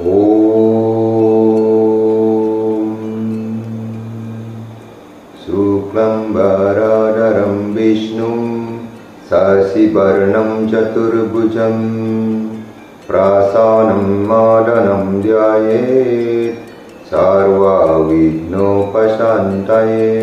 Om Suklambaradaram Vishnum Sasivarnam Chaturbhujam Prasanam Madanam Dhyayet Sarva Vignopasantaye.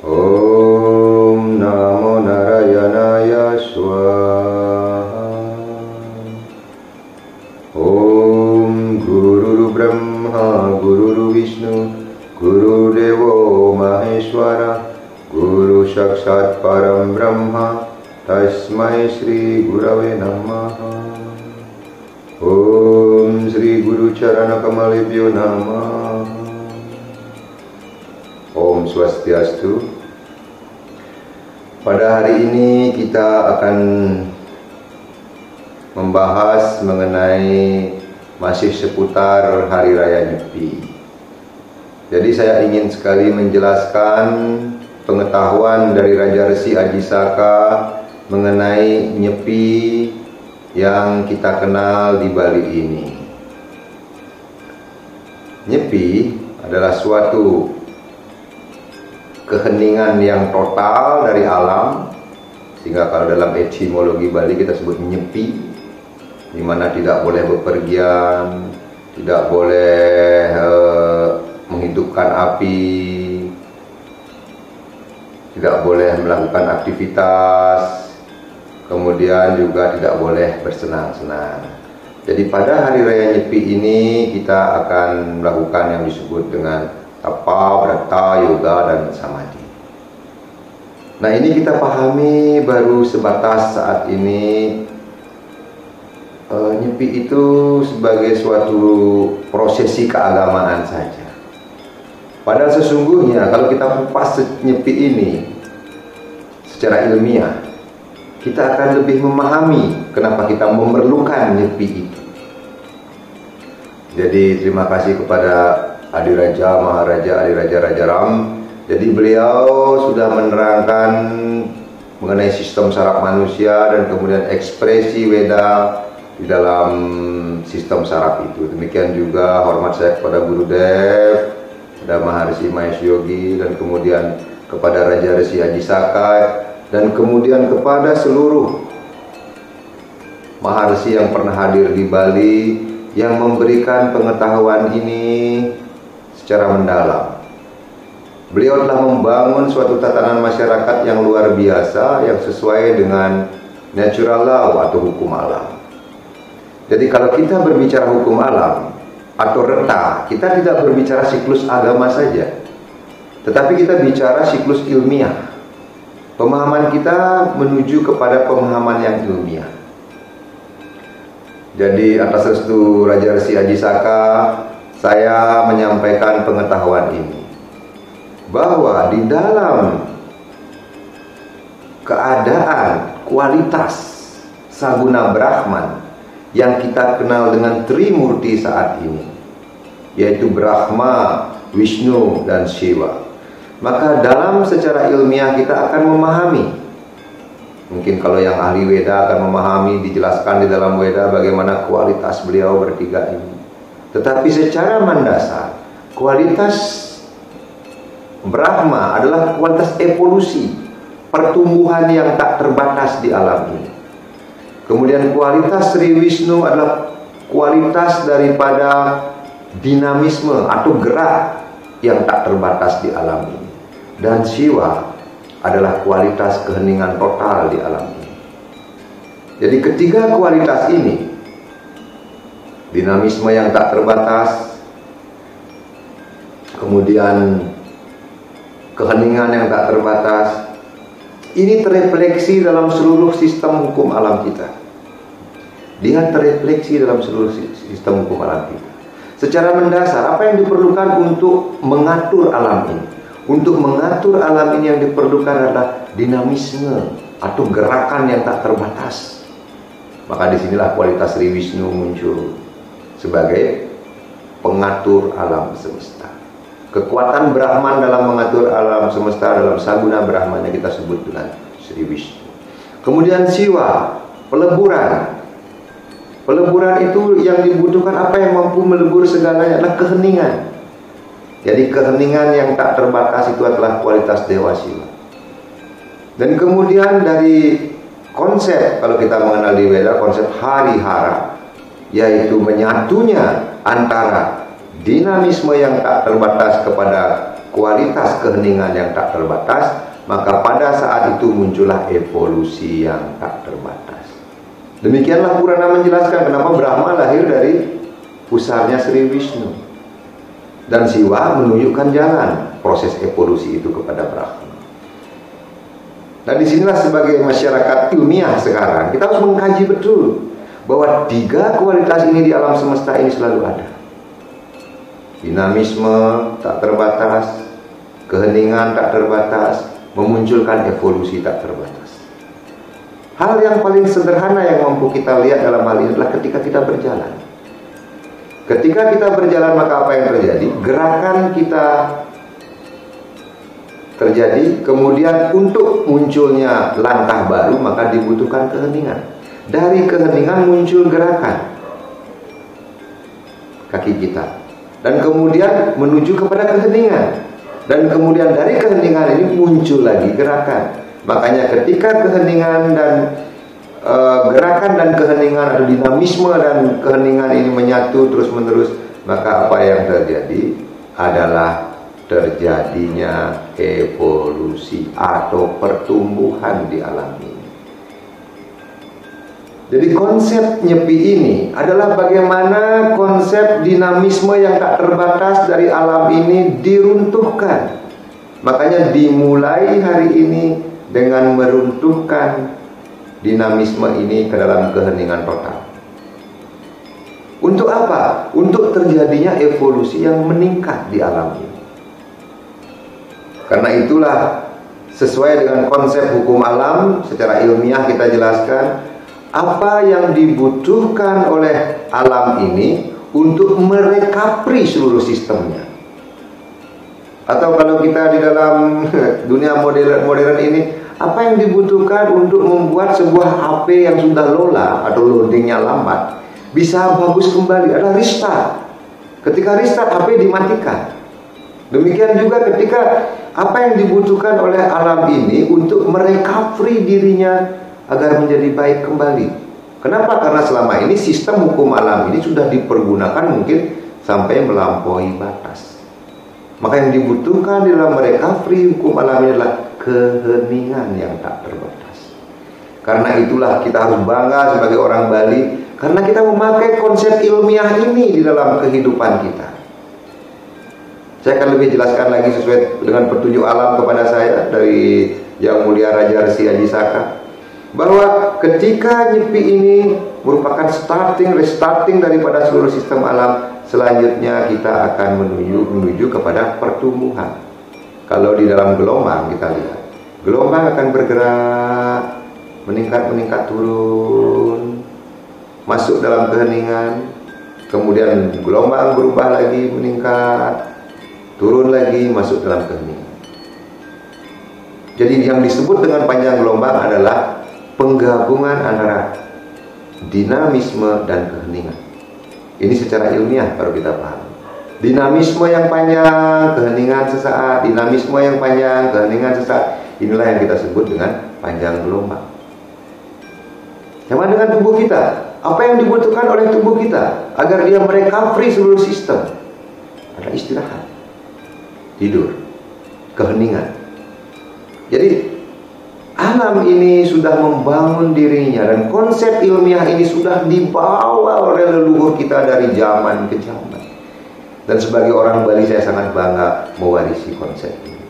Om Namo Narayanaya Swaha. Om Guru Brahma Guru Vishnu Guru Devo Maheshwara Guru Sakshat Param Brahma Tasmai Shri Gurave Namaha. Om Shri Guru Charana Kamalebhyo Namaha. Om Swastiastu. Pada hari ini kita akan membahas mengenai masih seputar Hari Raya Nyepi. Jadi saya ingin sekali menjelaskan pengetahuan dari Raja Resi Ajisaka mengenai Nyepi yang kita kenal di Bali ini. Nyepi adalah suatu keheningan yang total dari alam, sehingga kalau dalam etimologi Bali kita sebut nyepi, di mana tidak boleh bepergian, tidak boleh menghidupkan api, tidak boleh melakukan aktivitas, kemudian juga tidak boleh bersenang-senang. Jadi pada Hari Raya Nyepi ini kita akan melakukan yang disebut dengan tapa, brata, yoga, dan samadhi. Nah, ini kita pahami baru sebatas saat ini. Nyepi itu sebagai suatu prosesi keagamaan saja. Padahal sesungguhnya kalau kita kupas Nyepi ini secara ilmiah, kita akan lebih memahami kenapa kita memerlukan Nyepi itu. Jadi terima kasih kepada Adiraja Maharaja Adiraja Rajaram. Jadi beliau sudah menerangkan mengenai sistem saraf manusia dan kemudian ekspresi Weda di dalam sistem saraf itu. Demikian juga hormat saya kepada Gurudev, kepada Maharshi Mahesh Yogi, dan kemudian kepada Raja Resi Ajisaka, dan kemudian kepada seluruh Maharshi yang pernah hadir di Bali yang memberikan pengetahuan ini secara mendalam. Beliau telah membangun suatu tatanan masyarakat yang luar biasa, yang sesuai dengan natural law atau hukum alam. Jadi kalau kita berbicara hukum alam atau reta, kita tidak berbicara siklus agama saja, tetapi kita bicara siklus ilmiah. Pemahaman kita menuju kepada pemahaman yang ilmiah. Jadi atas restu Raja Resi Ajisaka, saya menyampaikan pengetahuan ini, bahwa di dalam keadaan kualitas Saguna Brahman yang kita kenal dengan Trimurti saat ini, yaitu Brahma, Vishnu, dan Shiva, maka dalam secara ilmiah kita akan memahami. Mungkin kalau yang ahli Weda akan memahami, dijelaskan di dalam Weda bagaimana kualitas beliau bertiga ini. Tetapi secara mendasar, kualitas Brahma adalah kualitas evolusi, pertumbuhan yang tak terbatas di alam ini. Kemudian kualitas Sri Wisnu adalah kualitas daripada dinamisme atau gerak yang tak terbatas di alam ini. Dan Shiva adalah kualitas keheningan total di alam ini. Jadi ketiga kualitas ini, dinamisme yang tak terbatas, kemudian keheningan yang tak terbatas, ini terefleksi dalam seluruh sistem hukum alam kita. Dia terefleksi dalam seluruh sistem hukum alam kita. Secara mendasar, apa yang diperlukan untuk mengatur alam ini? Untuk mengatur alam ini yang diperlukan adalah dinamisme atau gerakan yang tak terbatas. Maka disinilah kualitas Sri Wisnu muncul sebagai pengatur alam semesta. Kekuatan Brahman dalam mengatur alam semesta dalam Saguna Brahman yang kita sebut dengan Sri Wisnu. Kemudian Shiva, peleburan. Peleburan itu yang dibutuhkan, apa yang mampu melebur segalanya adalah keheningan. Jadi keheningan yang tak terbatas itu adalah kualitas dewa Siwa. Dan kemudian dari konsep, kalau kita mengenal di Weda, konsep harihara, yaitu menyatunya antara dinamisme yang tak terbatas kepada kualitas keheningan yang tak terbatas, maka pada saat itu muncullah evolusi yang tak terbatas. Demikianlah Purana menjelaskan kenapa Brahma lahir dari pusarnya Sri Wisnu, dan Siwa menunjukkan jalan proses evolusi itu kepada Brahma. Nah, disinilah sebagai masyarakat ilmiah sekarang kita harus mengkaji betul bahwa 3 kualitas ini di alam semesta ini selalu ada. Dinamisme tak terbatas, keheningan tak terbatas, memunculkan evolusi tak terbatas. Hal yang paling sederhana yang mampu kita lihat dalam hal ini adalah ketika kita berjalan. Ketika kita berjalan, maka apa yang terjadi? Gerakan kita terjadi, kemudian untuk munculnya langkah baru maka dibutuhkan keheningan. Dari keheningan muncul gerakan kaki kita, dan kemudian menuju kepada keheningan, dan kemudian dari keheningan ini muncul lagi gerakan. Makanya ketika keheningan dan gerakan dan keheningan atau dinamisme dan keheningan ini menyatu terus menerus, maka apa yang terjadi adalah terjadinya evolusi atau pertumbuhan di alam ini. Jadi konsep nyepi ini adalah bagaimana konsep dinamisme yang tak terbatas dari alam ini diruntuhkan. Makanya dimulai hari ini dengan meruntuhkan dinamisme ini ke dalam keheningan total. Untuk apa? Untuk terjadinya evolusi yang meningkat di alam ini. Karena itulah sesuai dengan konsep hukum alam secara ilmiah kita jelaskan apa yang dibutuhkan oleh alam ini untuk merekapri seluruh sistemnya. Atau kalau kita di dalam dunia modern ini, apa yang dibutuhkan untuk membuat sebuah HP yang sudah lola atau loadingnya lambat bisa bagus kembali adalah restart. Ketika restart, HP dimatikan. Demikian juga ketika apa yang dibutuhkan oleh alam ini untuk merecovery dirinya agar menjadi baik kembali. Kenapa? Karena selama ini sistem hukum alam ini sudah dipergunakan mungkin sampai melampaui batas. Maka yang dibutuhkan di dalam merecovery hukum alam ini adalah keheningan yang tak terbatas. Karena itulah kita harus bangga sebagai orang Bali, karena kita memakai konsep ilmiah ini di dalam kehidupan kita. Saya akan lebih jelaskan lagi sesuai dengan petunjuk alam kepada saya dari Yang Mulia Raja Resi Aji Saka, bahwa ketika nyepi ini merupakan restarting daripada seluruh sistem alam, selanjutnya kita akan menuju kepada pertumbuhan. Kalau di dalam gelombang kita lihat, gelombang akan bergerak, meningkat turun, masuk dalam keheningan, kemudian gelombang berubah lagi, meningkat, turun lagi, masuk dalam keheningan. Jadi yang disebut dengan panjang gelombang adalah penggabungan antara dinamisme dan keheningan. Ini secara ilmiah baru kita paham. Dinamisme yang panjang, keheningan sesaat. Dinamisme yang panjang, keheningan sesaat. Inilah yang kita sebut dengan panjang gelombang. Sama dengan tubuh kita. Apa yang dibutuhkan oleh tubuh kita agar dia merecovery seluruh sistem? Ada istirahat, tidur, keheningan. Jadi alam ini sudah membangun dirinya, dan konsep ilmiah ini sudah dibawa oleh leluhur kita dari zaman ke zaman. Dan sebagai orang Bali saya sangat bangga mewarisi konsep ini.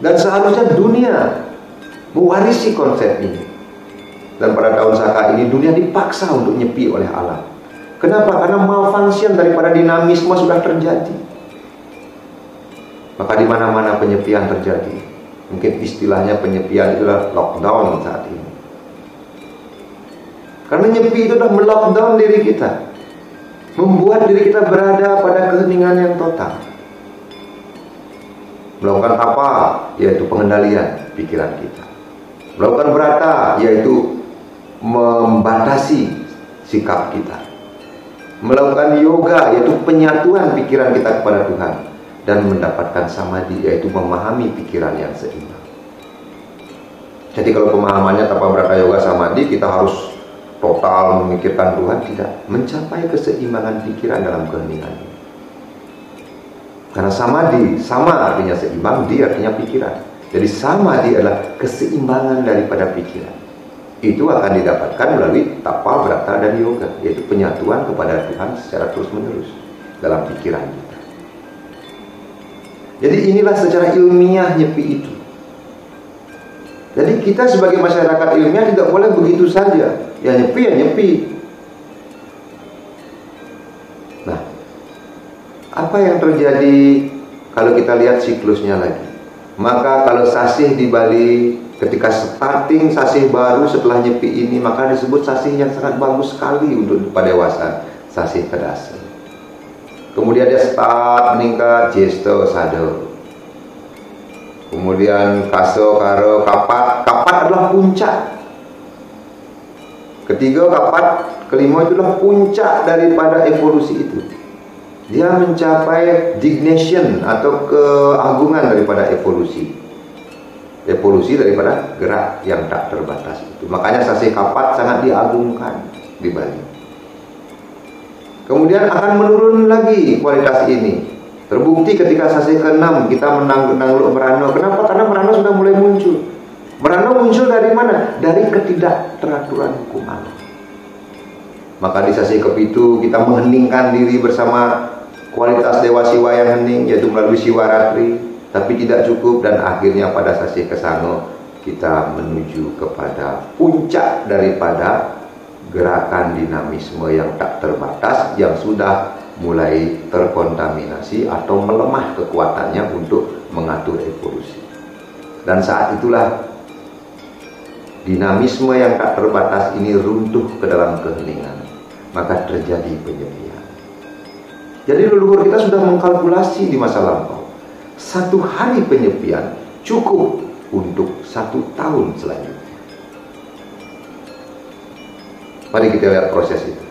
Dan seharusnya dunia mewarisi konsep ini. Dan pada tahun Saka ini dunia dipaksa untuk nyepi oleh alam. Kenapa? Karena malfunction daripada dinamisme sudah terjadi. Maka di mana-mana penyepian terjadi. Mungkin istilahnya penyepian itu adalah lockdown saat ini. Karena nyepi itu adalah melockdown diri kita, membuat diri kita berada pada keheningan yang total. Melakukan apa? Yaitu pengendalian pikiran kita. Melakukan berata, yaitu membatasi sikap kita. Melakukan yoga, yaitu penyatuan pikiran kita kepada Tuhan. Dan mendapatkan samadhi, yaitu memahami pikiran yang seimbang. Jadi kalau pemahamannya tapa brata yoga samadhi, kita harus total memikirkan Tuhan. Tidak, mencapai keseimbangan pikiran dalam keheningan. Karena samadhi, sama artinya seimbang, di artinya pikiran. Jadi samadhi adalah keseimbangan daripada pikiran. Itu akan didapatkan melalui tapa brata dan yoga, yaitu penyatuan kepada Tuhan secara terus-menerus dalam pikiran kita. Jadi inilah secara ilmiah nyepi itu. Jadi kita sebagai masyarakat ilmiah tidak boleh begitu saja. Ya nyepi, ya nyepi. Nah, apa yang terjadi kalau kita lihat siklusnya lagi? Maka kalau sasih di Bali, ketika starting sasih baru setelah nyepi ini, maka disebut sasih yang sangat bagus sekali untuk padewasan, sasih kedasa. Kemudian dia start meningkat, jesto sado. Kemudian kaso, karo, kapat. Kapat adalah puncak. Ketiga kapat, kelima itu adalah puncak daripada evolusi itu. Dia mencapai dignation atau keagungan daripada evolusi. Evolusi daripada gerak yang tak terbatas itu. Makanya sasih kapat sangat diagungkan di Bali. Kemudian akan menurun lagi kualitas ini. Terbukti ketika sasih ke-6 kita menang merano. Kenapa? Karena merano sudah mulai muncul. Merano muncul dari mana? Dari ketidakteraturan hukum alam. Maka di sasih ke-7 kita mengheningkan diri bersama kualitas dewa siwa yang hening, yaitu melalui siwaratri. Tapi tidak cukup, dan akhirnya pada sasih ke-9 kita menuju kepada puncak daripada gerakan dinamisme yang tak terbatas, yang sudah mulai terkontaminasi atau melemah kekuatannya untuk mengatur evolusi. Dan saat itulah dinamisme yang tak terbatas ini runtuh ke dalam keheningan, maka terjadi penyepian. Jadi leluhur kita sudah mengkalkulasi di masa lampau, 1 hari penyepian cukup untuk 1 tahun selanjutnya. Mari kita lihat proses itu.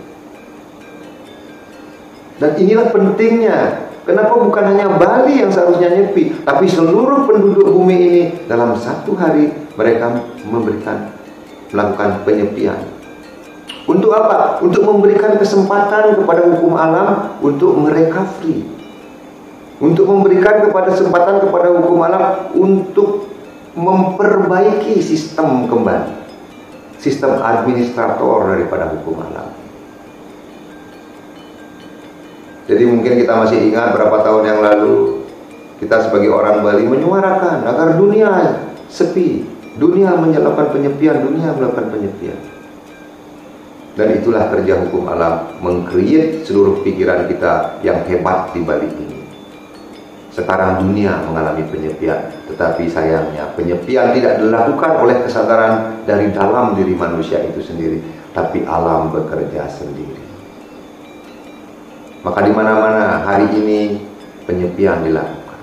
Dan inilah pentingnya. Kenapa bukan hanya Bali yang seharusnya nyepi, tapi seluruh penduduk bumi ini dalam 1 hari mereka melakukan penyepian. Untuk apa? Untuk memberikan kesempatan kepada hukum alam untuk merecovery. Untuk memberikan kesempatan kepada hukum alam untuk memperbaiki sistem kembali. Sistem administrator daripada hukum alam. Jadi mungkin kita masih ingat berapa tahun yang lalu kita sebagai orang Bali menyuarakan agar dunia sepi, dunia melakukan penyepian, dunia melakukan penyepian. Dan itulah kerja hukum alam, meng-create seluruh pikiran kita yang hebat di Bali ini. Sekarang dunia mengalami penyepian, tetapi sayangnya penyepian tidak dilakukan oleh kesadaran dari dalam diri manusia itu sendiri, tapi alam bekerja sendiri. Maka di mana-mana hari ini penyepian dilakukan.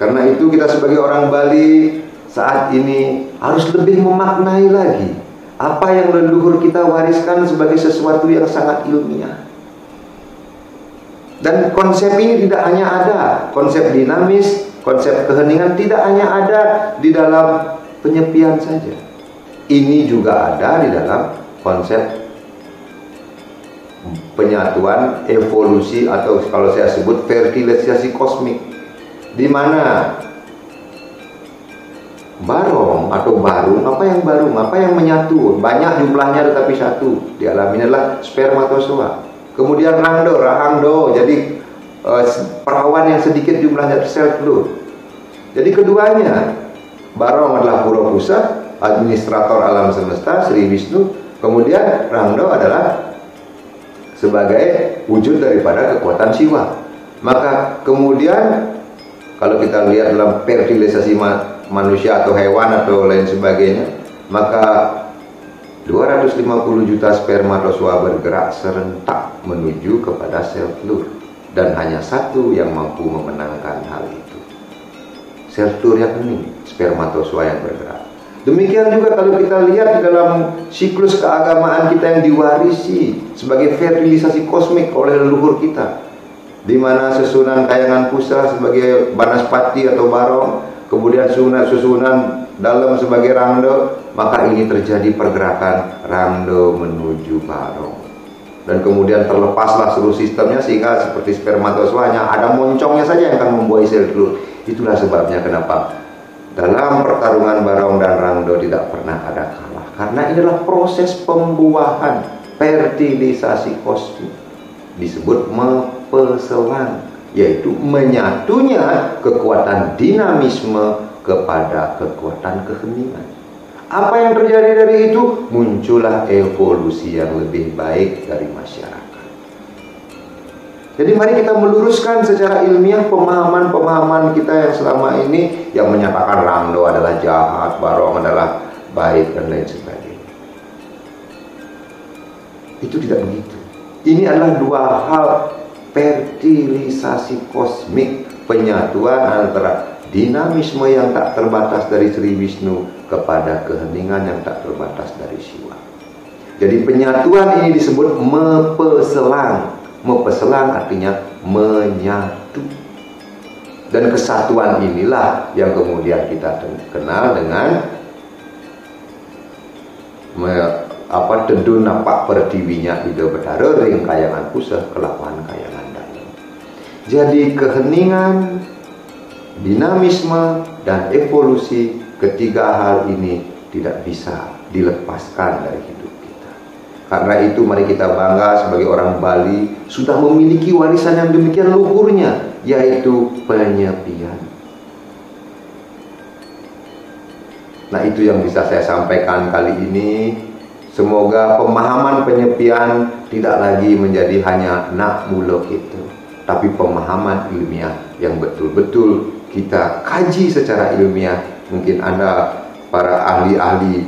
Karena itu kita sebagai orang Bali saat ini harus lebih memaknai lagi apa yang leluhur kita wariskan sebagai sesuatu yang sangat ilmiah. Dan konsep ini tidak hanya ada, konsep dinamis, konsep keheningan tidak hanya ada di dalam penyepian saja. Ini juga ada di dalam konsep penyatuan evolusi, atau kalau saya sebut fertilisasi kosmik, di mana barong atau barung, apa yang menyatu, banyak jumlahnya tetapi satu, di alam ini adalah spermatozoa. Kemudian rahangdo, jadi perawan yang sedikit jumlahnya, sel telur. Jadi keduanya, barong adalah pura pusat, administrator alam semesta, Sri Wisnu. Kemudian rahangdo adalah sebagai wujud daripada kekuatan siwa. Maka kemudian kalau kita lihat dalam fertilisasi manusia atau hewan atau lain sebagainya, maka 250 juta spermatozoa bergerak serentak menuju kepada sel telur, dan hanya satu yang mampu memenangkan hal itu. Sel telur yang hening, spermatozoa yang bergerak. Demikian juga kalau kita lihat di dalam siklus keagamaan kita yang diwarisi sebagai fertilisasi kosmik oleh leluhur kita, di mana susunan Kayangan Pusat sebagai Banaspati atau Barong, kemudian susunan dalam sebagai Rangda, maka ini terjadi pergerakan Rangda menuju Barong. Dan kemudian terlepaslah seluruh sistemnya sehingga seperti spermatozoanya ada moncongnya saja yang akan membuahi sel telur. Itulah sebabnya kenapa dalam pertarungan Barong dan Rangda tidak pernah ada kalah, karena ini adalah proses pembuahan fertilisasi kosmik, disebut mempeselang, yaitu menyatunya kekuatan dinamisme kepada kekuatan keheningan. Apa yang terjadi dari itu? Muncullah evolusi yang lebih baik dari masyarakat. Jadi mari kita meluruskan secara ilmiah pemahaman-pemahaman kita yang selama ini yang menyatakan Rangda adalah jahat, Barong adalah baik, dan lain sebagainya. Itu tidak begitu. Ini adalah dua hal fertilisasi kosmik, penyatuan antara dinamisme yang tak terbatas dari Sri Wisnu kepada keheningan yang tak terbatas dari Siwa. Jadi penyatuan ini disebut mepeselang. Mepeselang artinya menyatu. Dan kesatuan inilah yang kemudian kita kenal dengan tedun napak pertiwinya ide bedara ring Kayangan Pusat kelakuan Kayangan Dalam. Jadi keheningan, dinamisme, dan evolusi, ketiga hal ini tidak bisa dilepaskan dari hidup kita. Karena itu mari kita bangga sebagai orang Bali sudah memiliki warisan yang demikian luhurnya, yaitu penyepian. Nah, itu yang bisa saya sampaikan kali ini. Semoga pemahaman penyepian tidak lagi menjadi hanya nak muluk itu, tapi pemahaman ilmiah yang betul-betul kita kaji secara ilmiah. Mungkin Anda para ahli-ahli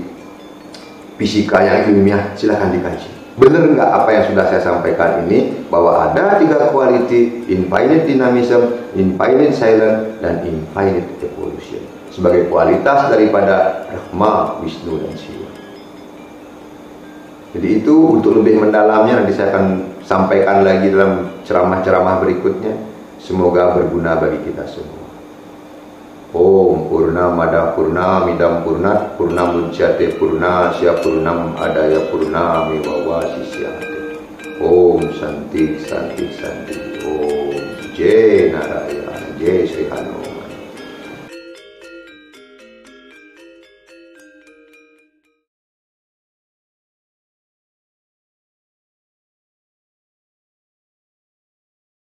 fisika yang ilmiah, silahkan dikaji. Benar nggak apa yang sudah saya sampaikan ini, bahwa ada 3 quality: infinite dynamism, infinite silence, dan infinite evolution, sebagai kualitas daripada Brahma, Wisnu, dan Siwa. Jadi itu untuk lebih mendalamnya nanti saya akan sampaikan lagi dalam ceramah-ceramah berikutnya. Semoga berguna bagi kita semua. Om Purnamada Purna Midam Purnat Purnamuncate Purna Sya Purnam Adaya Purna Miwawa Sisyate. Om Santi Santi Santi. Om Jai Narayana Jai Sri Hanu.